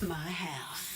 My house.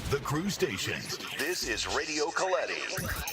The Cruise Station. This is Radio Kayleigh.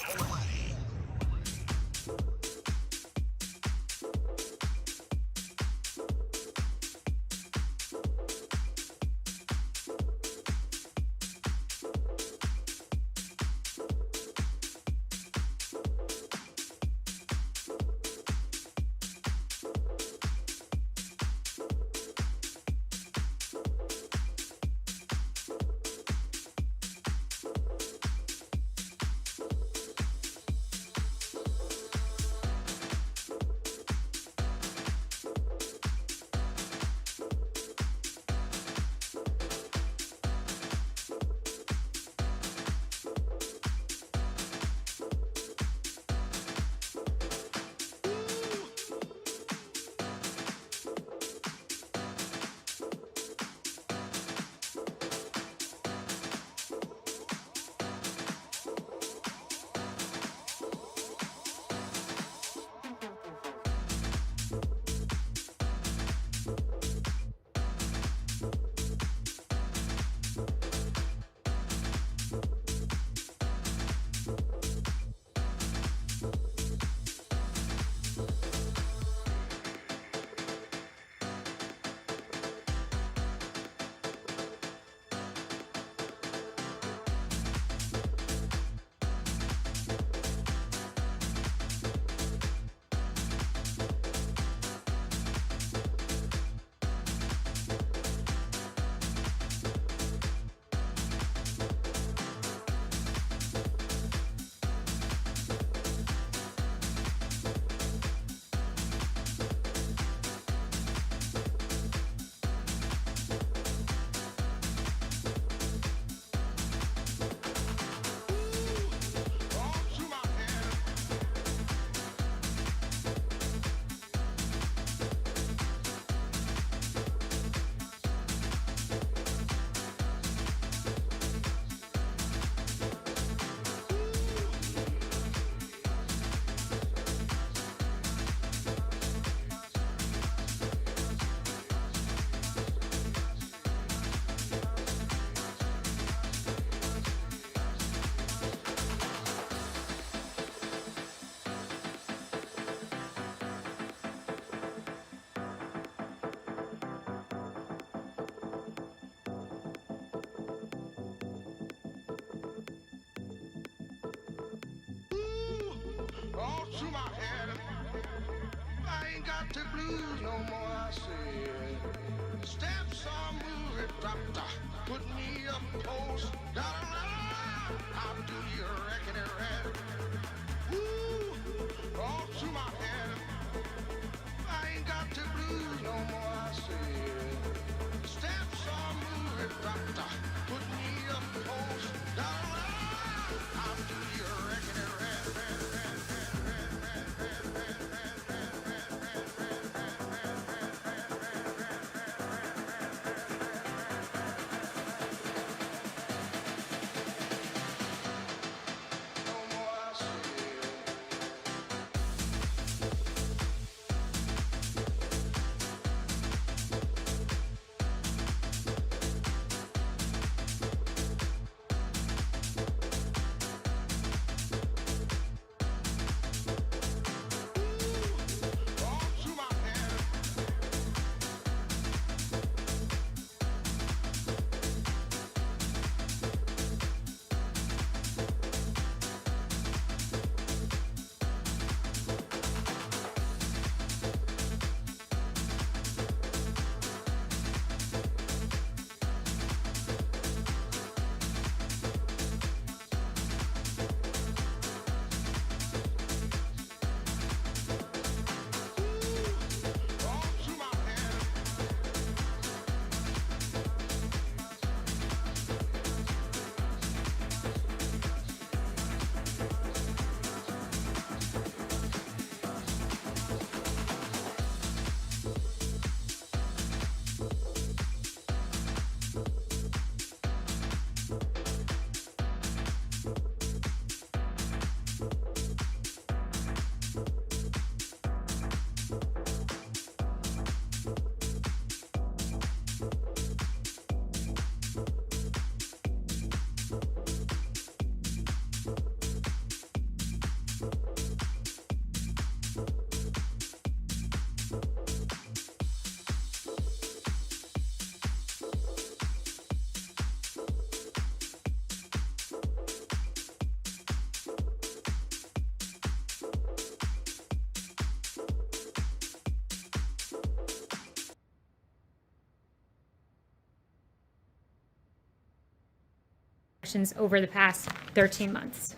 over the past 13 months.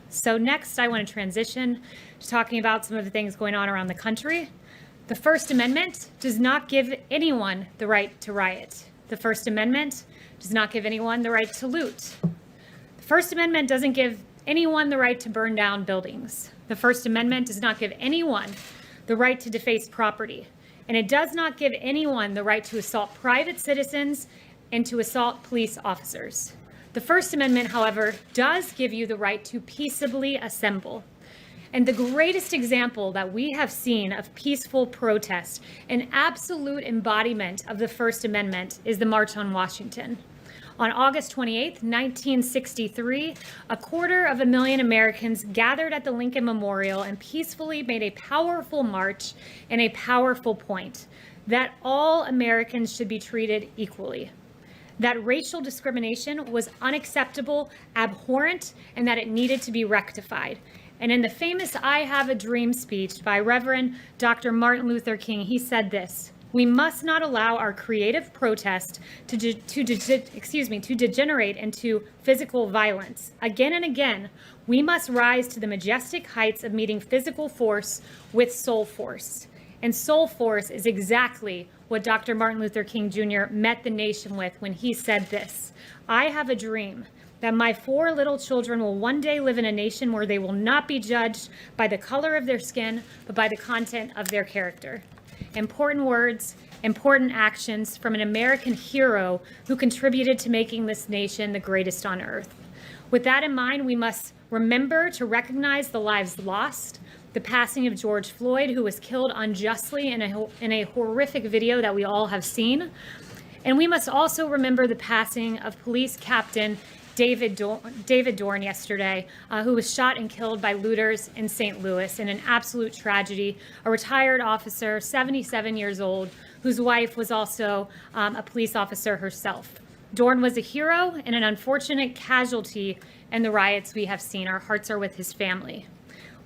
So next, I want to transition to talking about some of the things going on around the country. The First Amendment does not give anyone the right to riot. The First Amendment does not give anyone the right to loot. The First Amendment doesn't give anyone the right to burn down buildings. The First Amendment does not give anyone the right to deface property. And it does not give anyone the right to assault private citizens and to assault police officers. The First Amendment, however, does give you the right to peaceably assemble. And the greatest example that we have seen of peaceful protest, an absolute embodiment of the First Amendment, is the March on Washington. On August 28, 1963, 250,000 Americans gathered at the Lincoln Memorial and peacefully made a powerful march and a powerful point that all Americans should be treated equally, that racial discrimination was unacceptable, abhorrent, and that it needed to be rectified. And in the famous I Have a Dream speech by Reverend Dr. Martin Luther King, he said this: "We must not allow our creative protest to degenerate into physical violence. Again and again, we must rise to the majestic heights of meeting physical force with soul force." And soul force is exactly what Dr. Martin Luther King Jr. met the nation with when he said this: "I have a dream that my 4 little children will one day live in a nation where they will not be judged by the color of their skin, but by the content of their character." Important words, important actions from an American hero who contributed to making this nation the greatest on earth. With that in mind, we must remember to recognize the lives lost, the passing of George Floyd, who was killed unjustly in a horrific video that we all have seen. And we must also remember the passing of police captain David Dorn yesterday, who was shot and killed by looters in St. Louis in an absolute tragedy. A retired officer, 77 years old, whose wife was also a police officer herself. Dorn was a hero and an unfortunate casualty in the riots we have seen. Our hearts are with his family.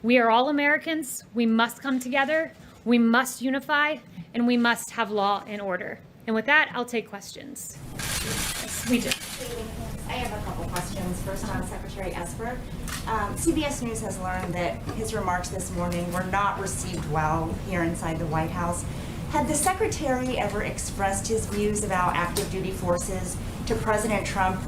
We are all Americans. We must come together. We must unify, and we must have law and order. And with that, I'll take questions. Yes, we do. I have a couple questions. First on Secretary Esper. CBS News has learned that his remarks this morning were not received well here inside the White House. Had the Secretary ever expressed his views about active duty forces to President Trump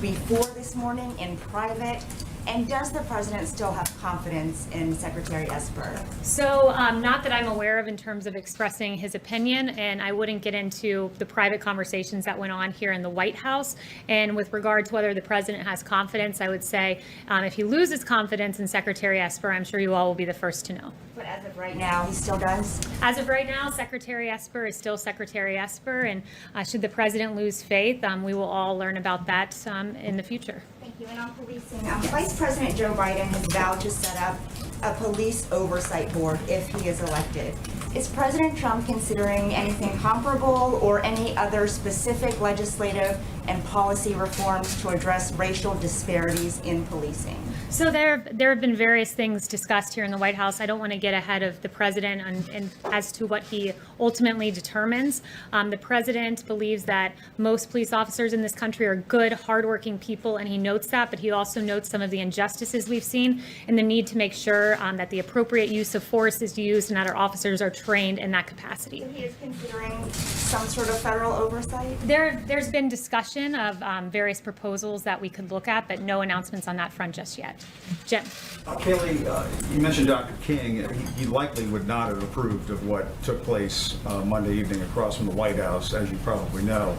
before this morning in private? And does the president still have confidence in Secretary Esper? So not that I'm aware of in terms of expressing his opinion, and I wouldn't get into the private conversations that went on here in the White House. And with regard to whether the president has confidence, I would say if he loses confidence in Secretary Esper, I'm sure you all will be the first to know. But as of right now, he still does? As of right now, Secretary Esper is still Secretary Esper, and should the president lose faith, we will all learn about that in the future. Thank you. And on policing, Vice President Joe Biden has vowed to set up a police oversight board if he is elected. Is President Trump considering anything comparable or any other specific legislative and policy reforms to address racial disparities in policing? So there have been various things discussed here in the White House. I don't want to get ahead of the president and as to what he ultimately determines. The president believes that most police officers in this country are good, hardworking people, and he notes that, but he also notes some of the injustices we've seen and the need to make sure that the appropriate use of force is used and that our officers are trained in that capacity. So he is considering some sort of federal oversight? There's been discussion of various proposals that we could look at, but no announcements on that front just yet. Jim. Kayleigh, you mentioned Dr. King. He likely would not have approved of what took place Monday evening across from the White House, as you probably know.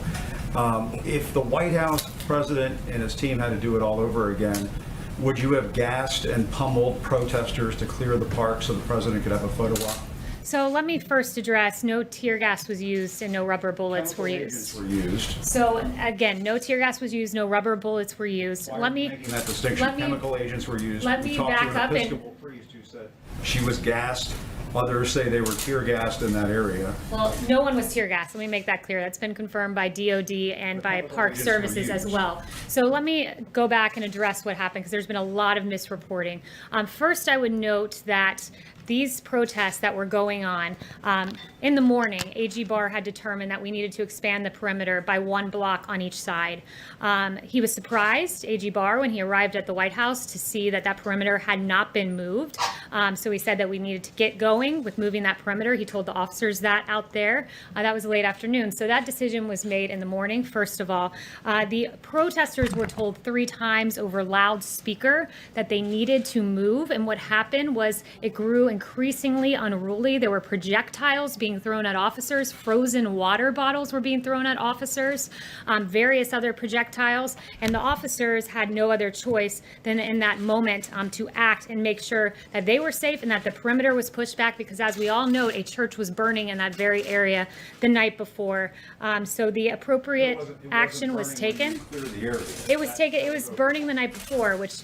If the White House president and his team had to do it all over again, would you have gassed and pummeled protesters to clear the park so the president could have a photo op? So let me first address no tear gas was used and no rubber bullets were used. So again, no tear gas was used, no rubber bullets were used. Why are you making that distinction? Chemical agents were used. Let me back up. Episcopal priest who said she was gassed Others say they were tear gassed in that area. Well, no one was tear gassed. Let me make that clear. That's been confirmed by DOD and by Park Services as well. So let me go back and address what happened, because there's been a lot of misreporting. First, I would note that these protests that were going on, in the morning, AG Barr had determined that we needed to expand the perimeter by 1 block on each side. He was surprised, AG Barr, when he arrived at the White House to see that that perimeter had not been moved. So he said that we needed to get going with moving that perimeter. He told the officers that out there. That was late afternoon. So that decision was made in the morning, first of all. The protesters were told 3 times over loudspeaker that they needed to move. And what happened was it grew increasingly unruly. There were projectiles being thrown at officers. Frozen water bottles were being thrown at officers, various other projectiles. And the officers had no other choice than in that moment to act and make sure that they were safe and that the perimeter was pushed back, because as we all know, a church was burning in that very area the night before. So the appropriate action was taken. It was burning the night before, which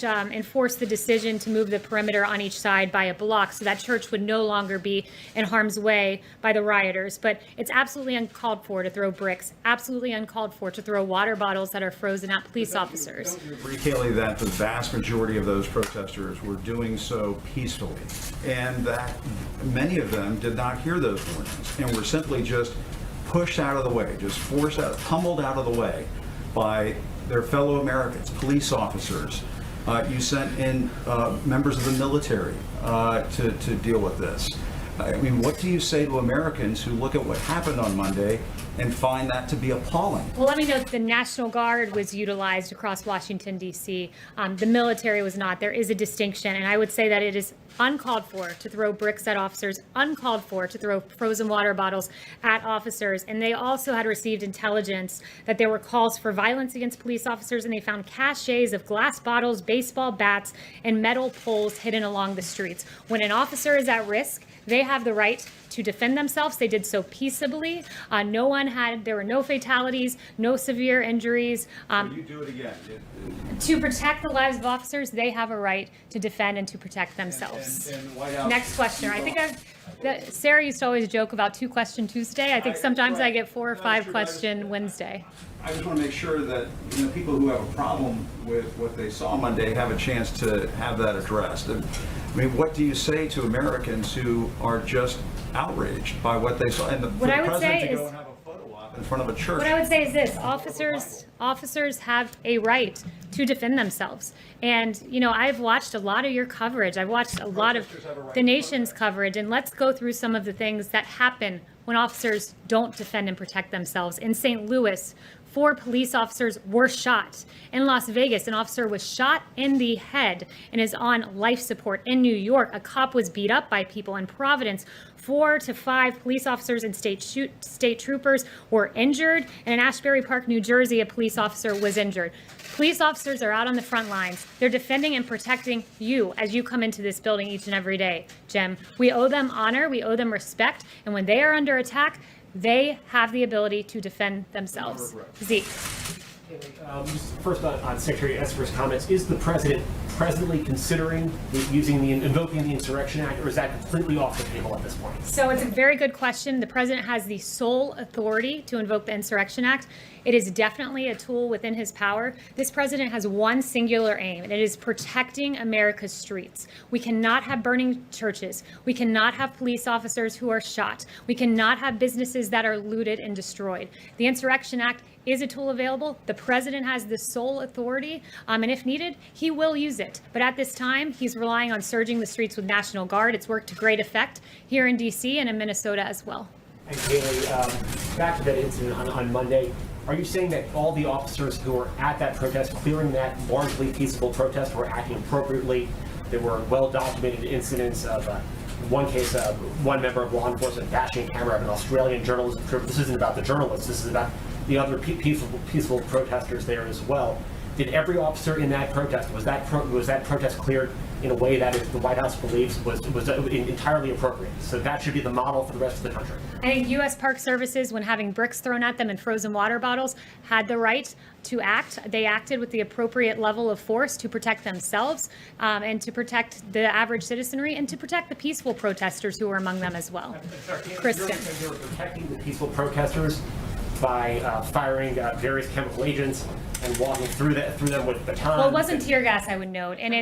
enforced the decision to move the perimeter on each side by a block, so that church would no longer be in harm's way by the rioters. But it's absolutely uncalled for to throw bricks, absolutely uncalled for to throw water bottles that are frozen at police officers. Don't you agree, Kayleigh, that the vast majority of those protesters were doing so peacefully, and that many of them did not hear those warnings and were simply just pushed out of the way, just forced out, pummeled out of the way by their fellow Americans, police officers? You sent in members of the military to deal with this. I mean, what do you say to Americans who look at what happened on Monday and find that to be appalling? Well, let me note the National Guard was utilized across Washington, D.C. The military was not. There is a distinction, and I would say that it is uncalled for to throw bricks at officers, uncalled for to throw frozen water bottles at officers. And they also had received intelligence that there were calls for violence against police officers, and they found caches of glass bottles, baseball bats, and metal poles hidden along the streets. When an officer is at risk, they have the right to defend themselves. They did so peaceably. There were no fatalities, no severe injuries. You do it again. To protect the lives of officers, they have a right to defend and to protect themselves. And White House, Next question. I think Sarah used to always joke about 2-question Tuesday. I think sometimes I get 4 or 5 question Wednesday. I just want to make sure that people who have a problem with what they saw Monday have a chance to have that addressed. And, I mean, what do you say to Americans who are just outraged by what they saw? And for the president to go and have a photo op in front of a church. What I would say is this: officers have a right to defend themselves. And I've watched a lot of your coverage. I've watched a lot of the nation's coverage, and let's go through some of the things that happen when officers don't defend and protect themselves. In St. Louis, 4 police officers were shot. In Las Vegas, an officer was shot in the head and is on life support. In New York, a cop was beat up by people. In Providence, 4 to 5 police officers and state troopers were injured. And in Ashbury Park, New Jersey, a police officer was injured. Police officers are out on the front lines. They're defending and protecting you as you come into this building each and every day, Jim. We owe them honor, we owe them respect, and when they are under attack, they have the ability to defend themselves. Zeke. Just first on Secretary Esper's comments, is the president presently considering invoking the Insurrection Act, or is that completely off the table at this point? So it's a very good question. The president has the sole authority to invoke the Insurrection Act. It is definitely a tool within his power. This president has one singular aim, and it is protecting America's streets. We cannot have burning churches. We cannot have police officers who are shot. We cannot have businesses that are looted and destroyed. The Insurrection Act is a tool available. The president has the sole authority, and if needed, he will use it. But at this time, he's relying on surging the streets with National Guard. It's worked to great effect here in D.C. and in Minnesota as well. And Kayleigh, back to that incident on Monday, are you saying that all the officers who were at that protest, clearing that largely peaceable protest, were acting appropriately? There were well-documented incidents of one case, one member of law enforcement bashing a camera of an Australian journalist. This isn't about the journalists. This is about the other peaceful protesters there as well. Did every officer in that protest, was that protest cleared in a way that the White House believes was entirely appropriate? So that should be the model for the rest of the country. I think U.S. Park Services, when having bricks thrown at them and frozen water bottles, had the right to act. They acted with the appropriate level of force to protect themselves and to protect the average citizenry and to protect the peaceful protesters who were among them as well. Kristen. They were protecting the peaceful protesters by firing various chemical agents and walking through them with batons. Well, it wasn't tear gas, I would note, and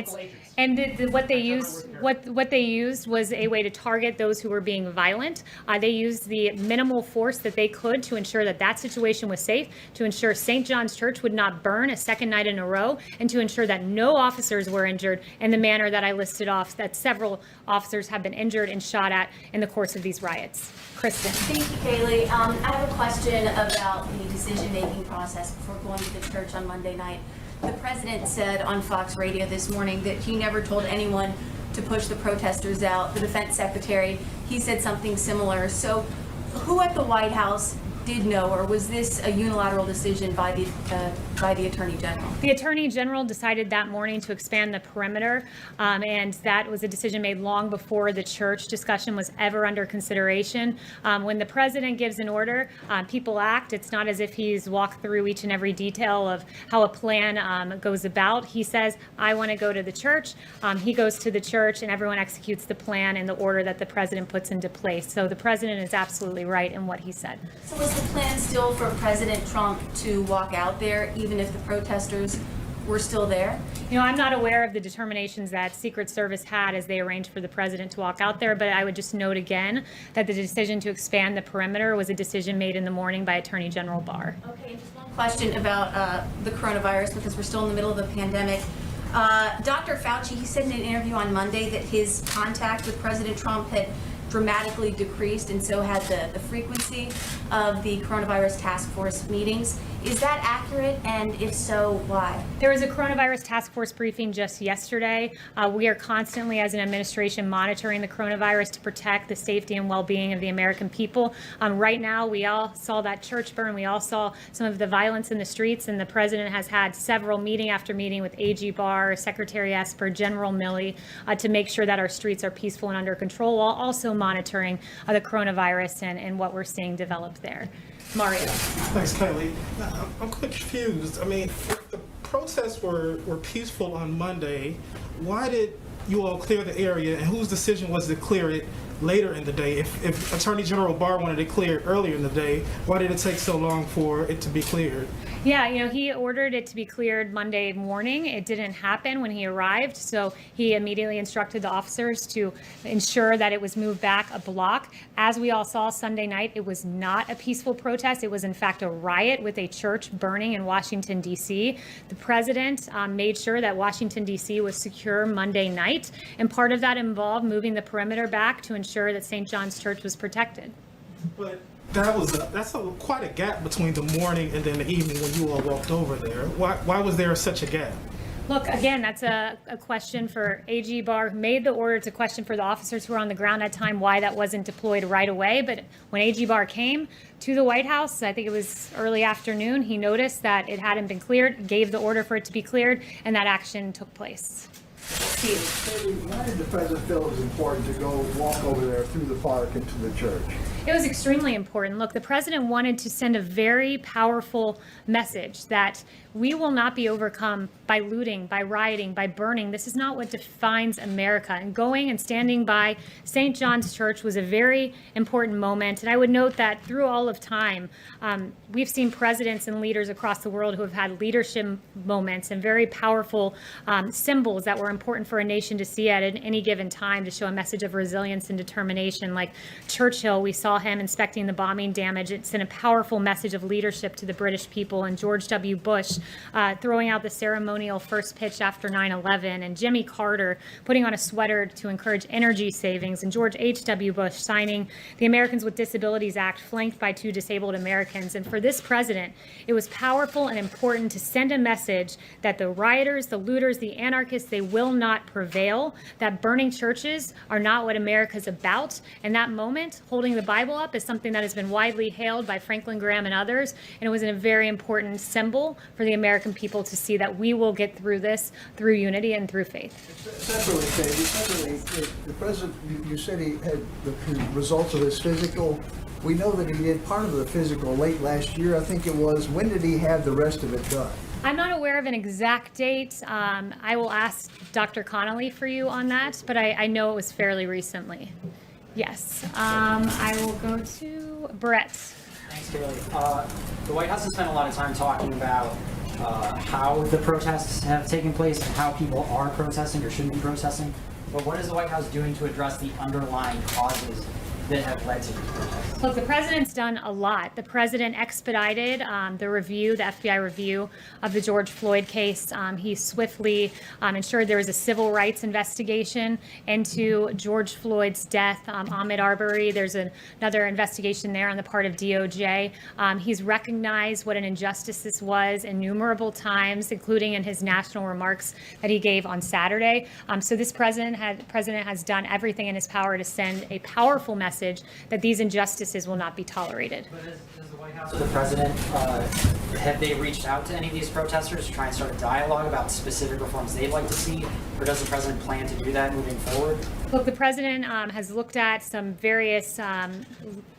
what they used was a way to target those who were being violent. They used the minimal force that they could to ensure that situation was safe, to ensure St. John's Church would not burn a second night in a row, and to ensure that no officers were injured in the manner that I listed off, that several officers have been injured and shot at in the course of these riots. Kristen. Thank you, Kayleigh. I have a question about the decision-making process before going to the church on Monday night. The president said on Fox Radio this morning that he never told anyone to push the protesters out. The defense secretary, he said something similar. So who at the White House did know, or was this a unilateral decision by the Attorney General? The Attorney General decided that morning to expand the perimeter, and that was a decision made long before the church discussion was ever under consideration. When the president gives an order, people act. It's not as if he's walked through each and every detail of how a plan goes about. He says, I want to go to the church. He goes to the church, and everyone executes the plan in the order that the president puts into place. So the president is absolutely right in what he said. So was the plan still for President Trump to walk out there, even if the protesters were still there? You know, I'm not aware of the determinations that Secret Service had as they arranged for the president to walk out there, but I would just note again that the decision to expand the perimeter was a decision made in the morning by Attorney General Barr. Okay, and just one question about the coronavirus, because we're still in the middle of the pandemic. Dr. Fauci, he said in an interview on Monday that his contact with President Trump had dramatically decreased, and so had the frequency of the coronavirus task force meetings. Is that accurate? And if so, why? There was a coronavirus task force briefing just yesterday. We are constantly, as an administration, monitoring the coronavirus to protect the safety and well-being of the American people. Right now, we all saw that church burn. We all saw some of the violence in the streets, and the president has had several meeting after meeting with AG Barr, Secretary Esper, General Milley, to make sure that our streets are peaceful and under control, while also monitoring the coronavirus and what we're seeing develop there. Mario. Thanks, Kayleigh. I'm confused. I mean, if the protests were peaceful on Monday, why did you all clear the area, and whose decision was to clear it later in the day? If Attorney General Barr wanted it cleared earlier in the day, why did it take so long for it to be cleared? Yeah, you know, he ordered it to be cleared Monday morning. It didn't happen when he arrived, so he immediately instructed the officers to ensure that it was moved back a block. As we all saw Sunday night, it was not a peaceful protest. It was, in fact, a riot with a church burning in Washington, D.C. The president made sure that Washington, D.C. was secure Monday night, and part of that involved moving the perimeter back to ensure that St. John's Church was protected. But that's quite a gap between the morning and then the evening when you all walked over there. Why was there such a gap? Look, again, that's a question for AG Barr, who made the order. It's a question for the officers who were on the ground at the time, why that wasn't deployed right away. But when AG Barr came to the White House, I think it was early afternoon, he noticed that it hadn't been cleared, gave the order for it to be cleared, and that action took place. Why did the president feel it was important to go walk over there through the park into the church? It was extremely important. Look, the president wanted to send a very powerful message that we will not be overcome by looting, by rioting, by burning. This is not what defines America. And going and standing by St. John's Church was a very important moment. And I would note that through all of time, we've seen presidents and leaders across the world who have had leadership moments and very powerful symbols that were important for a nation to see at any given time to show a message of resilience and determination. Like Churchill, we saw him inspecting the bombing damage. It sent a powerful message of leadership to the British people. And George W. Bush throwing out the ceremonial first pitch after 9/11, and Jimmy Carter putting on a sweater to encourage energy savings, and George H.W. Bush signing the Americans with Disabilities Act, flanked by 2 disabled Americans. And for this president, it was powerful and important to send a message that the rioters, the looters, the anarchists, they will not prevail, that burning churches are not what America's about. And that moment, holding the Bible Bible up is something that has been widely hailed by Franklin Graham and others, and it was a very important symbol for the American people to see that we will get through this through unity and through faith. Separately, the president, you said he had the results of his physical. We know that he did part of the physical late last year, I think it was. When did he have the rest of it done? I'm not aware of an exact date. I will ask Dr. Connolly for you on that, but I know it was fairly recently. Yes. I will go to Brett. Thanks, Kayleigh. The White House has spent a lot of time talking about how the protests have taken place and how people are protesting or shouldn't be protesting. But what is the White House doing to address the underlying causes that have led to these protests? Look, the president's done a lot. The president expedited the review, the FBI review of the George Floyd case. He swiftly ensured there was a civil rights investigation into George Floyd's death. Ahmaud Arbery, there's another investigation there on the part of DOJ. He's recognized what an injustice this was innumerable times, including in his national remarks that he gave on Saturday. So this president has done everything in his power to send a powerful message that these injustices will not be tolerated. But does the White House or the president, have they reached out to any of these protesters to try and start a dialogue about specific reforms they'd like to see? Or does the president plan to do that moving forward? Look, the president has looked at some various,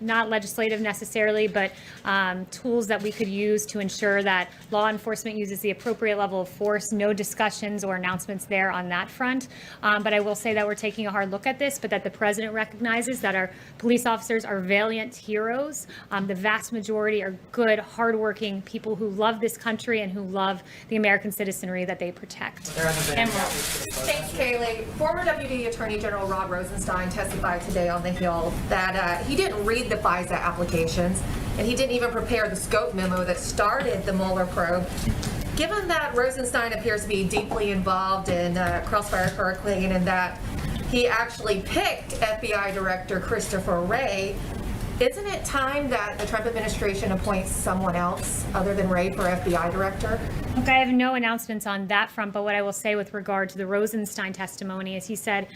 not legislative necessarily, but tools that we could use to ensure that law enforcement uses the appropriate level of force. No discussions or announcements there on that front. But I will say that we're taking a hard look at this, but that the president recognizes that our police officers are valiant heroes. The vast majority are good, hardworking people who love this country and who love the American citizenry that they protect. There hasn't been any Emerald. Thanks, Kayleigh. Former Deputy Attorney General Rod Rosenstein testified today on the Hill that he didn't read the FISA applications, and he didn't even prepare the scope memo that started the Mueller probe. Given that Rosenstein appears to be deeply involved in Crossfire Hurricane and that he actually picked FBI Director Christopher Wray, isn't it time that the Trump administration appoints someone else other than Wray for FBI Director? Look, I have no announcements on that front, but what I will say with regard to the Rosenstein testimony is he said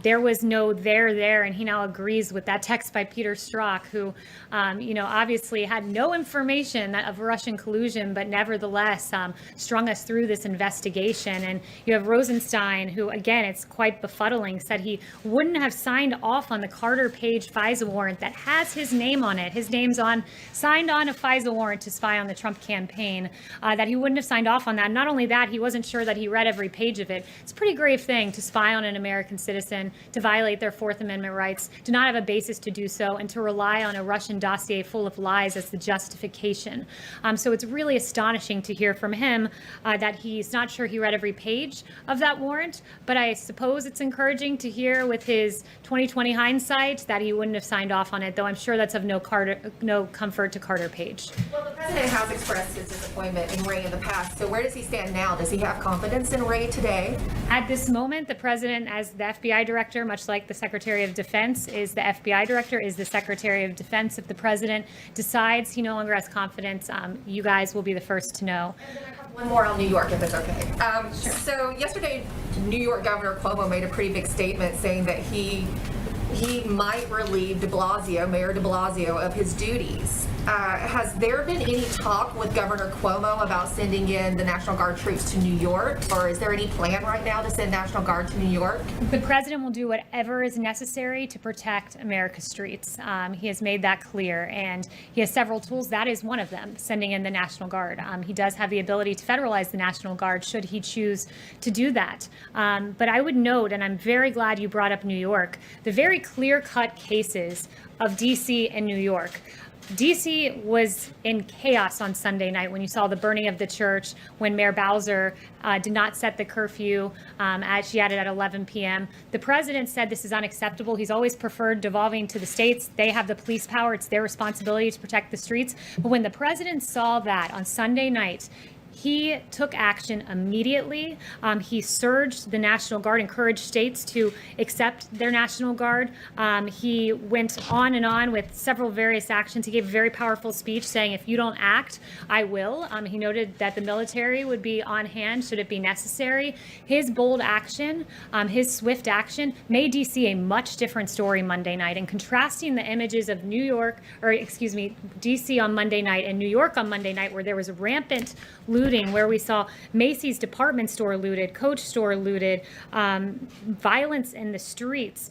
there was no there, and he now agrees with that text by Peter Strzok, who, obviously had no information of Russian collusion, but nevertheless strung us through this investigation. And you have Rosenstein, who, again, it's quite befuddling, said he wouldn't have signed off on the Carter Page FISA warrant that has his name on it. His name's signed on a FISA warrant to spy on the Trump campaign, that he wouldn't have signed off on that. Not only that, he wasn't sure that he read every page of it. It's a pretty grave thing to spy on an American citizen, to violate their Fourth Amendment rights, to not have a basis to do so, and to rely on a Russian dossier full of lies as the justification. So it's really astonishing to hear from him that he's not sure he read every page of that warrant, but I suppose it's encouraging to hear with his 2020 hindsight that he wouldn't have signed off on it, though I'm sure that's of no comfort to Carter Page. Well, the president has expressed his disappointment in Wray in the past, so where does he stand now? Does he have confidence in Wray today? At this moment, the president, as the FBI director, much like the Secretary of Defense is the FBI director, is the Secretary of Defense. If the president decides he no longer has confidence, you guys will be the first to know. One more on New York, if it's okay. So yesterday, New York Governor Cuomo made a pretty big statement saying that he might relieve Mayor de Blasio of his duties. Has there been any talk with Governor Cuomo about sending in the National Guard troops to New York, or is there any plan right now to send National Guard to New York? The president will do whatever is necessary to protect America's streets. He has made that clear, and he has several tools. That is one of them, sending in the National Guard. He does have the ability to federalize the National Guard should he choose to do that. But I would note, and I'm very glad you brought up New York, the very clear-cut cases of D.C. and New York. D.C. was in chaos on Sunday night when you saw the burning of the church, when Mayor Bowser did not set the curfew as she had it at 11 p.m. The president said this is unacceptable. He's always preferred devolving to the states. They have the police power. It's their responsibility to protect the streets. But when the president saw that on Sunday night, He took action immediately. He surged the National Guard, encouraged states to accept their National Guard. He went on and on with several various actions. He gave a very powerful speech saying, if you don't act, I will. He noted that the military would be on hand should it be necessary. His bold action, his swift action made DC a much different story Monday night. And contrasting the images of DC on Monday night and New York on Monday night, where there was rampant looting, where we saw Macy's department store looted, Coach store looted, violence in the streets.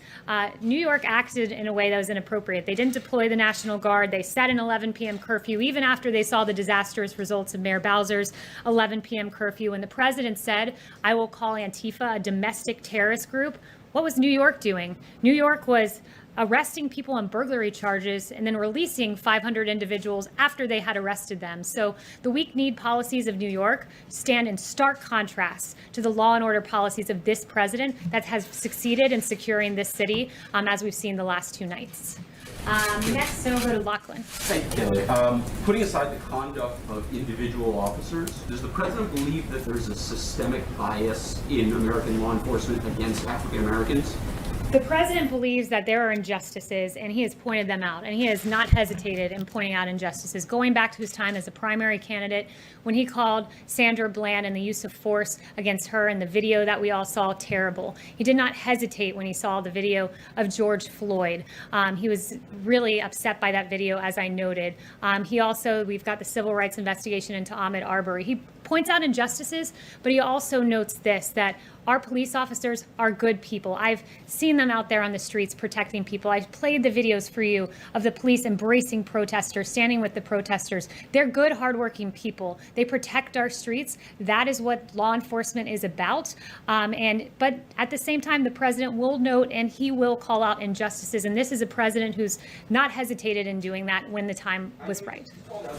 New York acted in a way that was inappropriate. They didn't deploy the National Guard. They set an 11 p.m. curfew, even after they saw the disastrous results of Mayor Bowser's 11 p.m. curfew. And the president said, I will call Antifa a domestic terrorist group. What was New York doing? New York was arresting people on burglary charges and then releasing 500 individuals after they had arrested them. So the weak-kneed policies of New York stand in stark contrast to the law and order policies of this president that has succeeded in securing this city, as we've seen the last 2 nights. Next, I'll go to Lachlan. Thank you, Kayleigh. Putting aside the conduct of individual officers, does the president believe that there's a systemic bias in American law enforcement against African Americans? The president believes that there are injustices, and he has pointed them out, and he has not hesitated in pointing out injustices, going back to his time as a primary candidate when he called Sandra Bland and the use of force against her in the video that we all saw terrible. He did not hesitate when he saw the video of George Floyd. He was really upset by that video, as I noted. We've got the civil rights investigation into Ahmaud Arbery. He points out injustices, but he also notes this, that our police officers are good people. I've seen them out there on the streets protecting people. I've played the videos for you of the police embracing protesters, standing with the protesters. They're good, hardworking people. They protect our streets. That is what law enforcement is about. But at the same time, the president will note and he will call out injustices. And this is a president who's not hesitated in doing that when the time was right.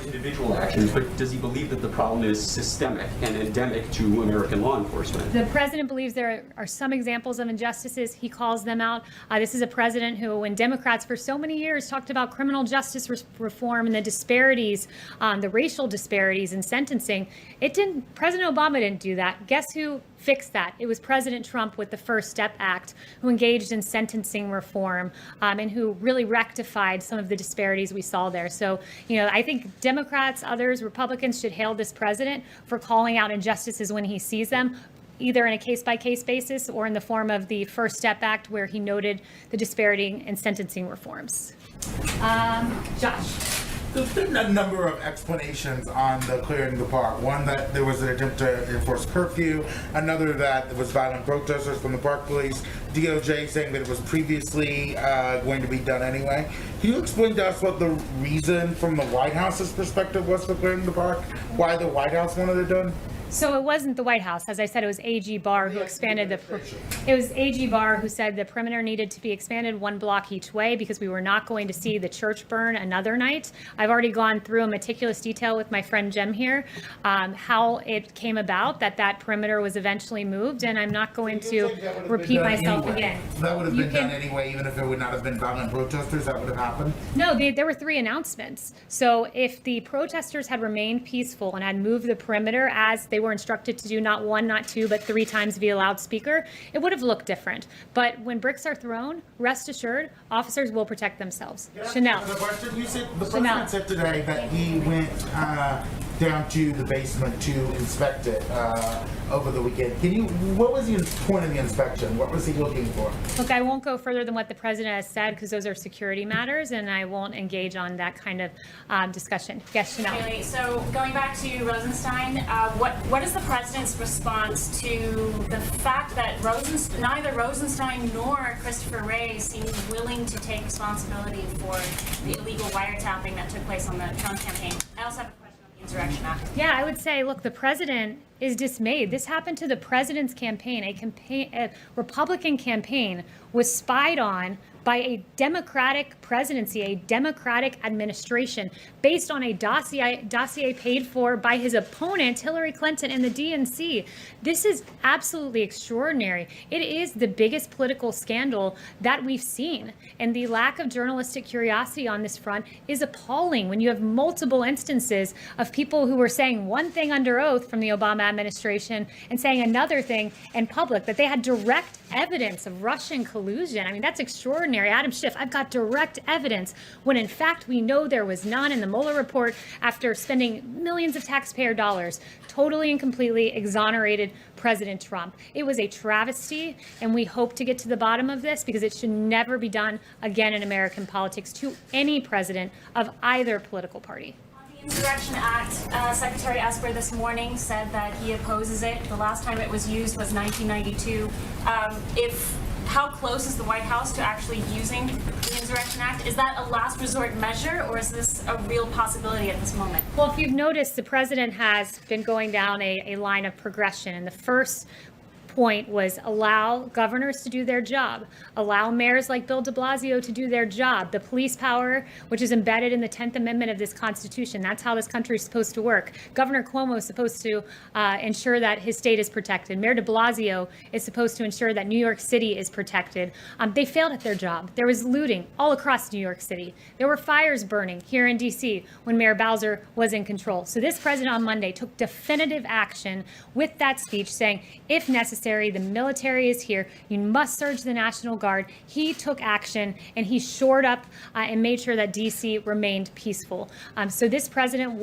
Individual actions, but does he believe that the problem is systemic and endemic to American law enforcement? The president believes there are some examples of injustices. He calls them out. This is a president who, when Democrats for so many years talked about criminal justice reform and the disparities, the racial disparities in sentencing, President Obama didn't do that. Guess who fixed that? It was President Trump with the First Step Act, who engaged in sentencing reform and who really rectified some of the disparities we saw there. So, I think Democrats, others, Republicans should hail this president for calling out injustices when he sees them, either in a case-by-case basis or in the form of the First Step Act, where he noted the disparity in sentencing reforms. Josh. There's been a number of explanations on the clearing the park. One, that there was an attempt to enforce curfew. Another, that there was violent protesters from the park police. DOJ saying that it was previously going to be done anyway. Can you explain to us what the reason from the White House's perspective was for clearing the park? Why the White House wanted it done? So it wasn't the White House. As I said, it was AG Barr who expanded it was AG Barr who said the perimeter needed to be expanded 1 block each way because we were not going to see the church burn another night. I've already gone through in meticulous detail with my friend Jem here how it came about that perimeter was eventually moved, and I'm not going to repeat myself again. That would have been done anyway, even if it would not have been violent protesters, that would have happened? No, there were 3 announcements. So if the protesters had remained peaceful and had moved the perimeter as they were instructed to do, not 1, not 2, but 3 times via loudspeaker, it would have looked different. But when bricks are thrown, rest assured, officers will protect themselves. Chanel. The president said today that he went down to the basement to inspect it over the weekend. What was the point of the inspection? What was he looking for? Look, I won't go further than what the president has said because those are security matters, and I won't engage on that kind of discussion. Yes, Chanel. Kayleigh, so going back to Rosenstein, what is the president's response to the fact that neither Rosenstein nor Christopher Wray seem willing to take responsibility for the illegal wiretapping that took place on the Trump campaign? I also have a question on the Insurrection Act. Yeah, I would say, look, the president is dismayed. This happened to the president's campaign. A Republican campaign was spied on by a Democratic presidency, a Democratic administration, based on a dossier paid for by his opponent, Hillary Clinton, and the DNC. This is absolutely extraordinary. It is the biggest political scandal that we've seen. And the lack of journalistic curiosity on this front is appalling when you have multiple instances of people who were saying one thing under oath from the Obama administration and saying another thing in public, that they had direct evidence of Russian collusion. I mean, that's extraordinary. Adam Schiff, I've got direct evidence, when in fact we know there was none in the Mueller report after spending millions of taxpayer dollars, totally and completely exonerated President Trump. It was a travesty, and we hope to get to the bottom of this because it should never be done again in American politics to any president of either political party. Insurrection Act, Secretary Esper this morning said that he opposes it. The last time it was used was 1992. How close is the White House to actually using the Insurrection Act? Is that a last resort measure, or is this a real possibility at this moment? Well, if you've noticed, the president has been going down a line of progression, and the first point was allow governors to do their job, allow mayors like Bill de Blasio to do their job, the police power, which is embedded in the 10th Amendment of this Constitution. That's how this country is supposed to work. Governor Cuomo is supposed to ensure that his state is protected. Mayor de Blasio is supposed to ensure that New York City is protected. They failed at their job. There was looting all across New York City. There were fires burning here in D.C. when Mayor Bowser was in control. So this president on Monday took definitive action with that speech saying, if necessary, the military is here. You must surge the National Guard. He took action, and he shored up and made sure that D.C. remained peaceful. So this president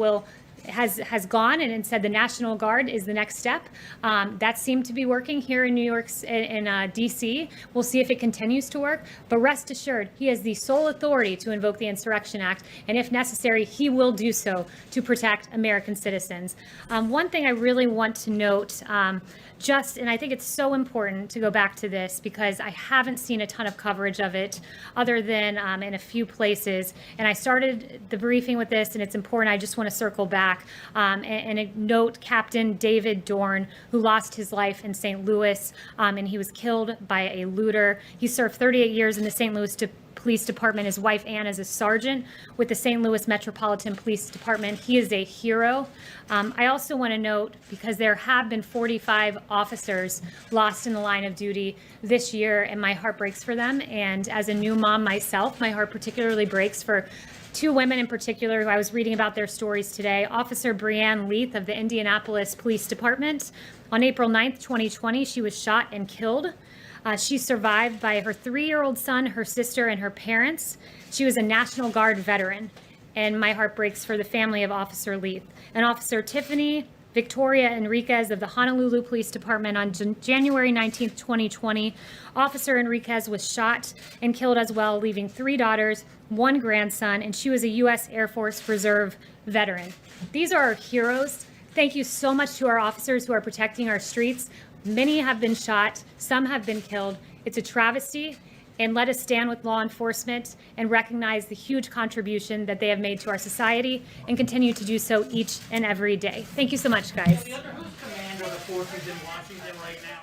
has gone and said the National Guard is the next step. That seemed to be working here in New York, in D.C. We'll see if it continues to work. But rest assured, he has the sole authority to invoke the Insurrection Act, and if necessary, he will do so to protect American citizens. One thing I really want to note, and I think it's so important to go back to this because I haven't seen a ton of coverage of it other than in a few places. And I started the briefing with this, and it's important. I just want to circle back and note Captain David Dorn, who lost his life in St. Louis, and he was killed by a looter. He served 38 years in the St. Louis Police Department. His wife, Ann, is a sergeant with the St. Louis Metropolitan Police Department. He is a hero. I also want to note, because there have been 45 officers lost in the line of duty this year, and my heart breaks for them. And as a new mom myself, my heart particularly breaks for two women in particular who I was reading about their stories today. Officer Breanne Leath of the Indianapolis Police Department. On April 9th, 2020, she was shot and killed. She's survived by her 3-year-old son, her sister, and her parents. She was a National Guard veteran, and my heart breaks for the family of Officer Leath. And Officer Tiffany Victoria Enriquez of the Honolulu Police Department on January 19th, 2020. Officer Enriquez was shot and killed as well, leaving 3 daughters, 1 grandson, and she was a U.S. Air Force Reserve veteran. These are our heroes. Thank you so much to our officers who are protecting our streets. Many have been shot, some have been killed. It's a travesty, and let us stand with law enforcement and recognize the huge contribution that they have made to our society and continue to do so each and every day. Thank you so much, guys. The other who's commander of the forces in Washington right now?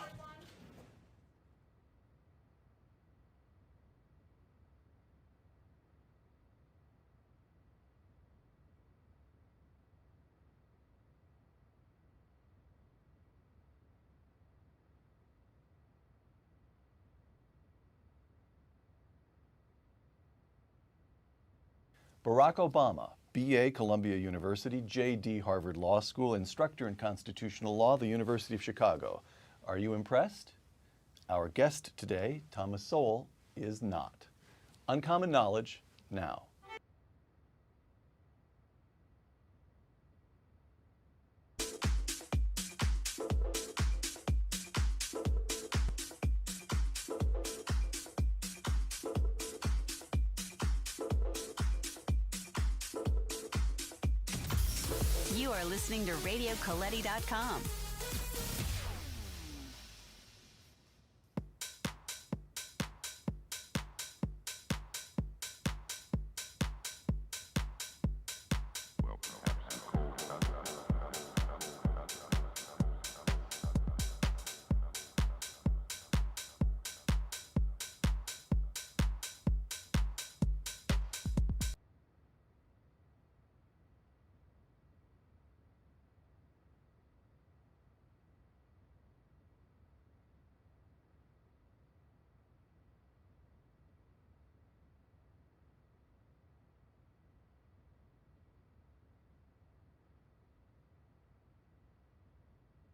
Barack Obama, B.A. Columbia University, J.D. Harvard Law School, instructor in constitutional law, the University of Chicago. Are you impressed? Our guest today, Thomas Sowell, is not. Uncommon knowledge now. You are listening to RadioColetti.com.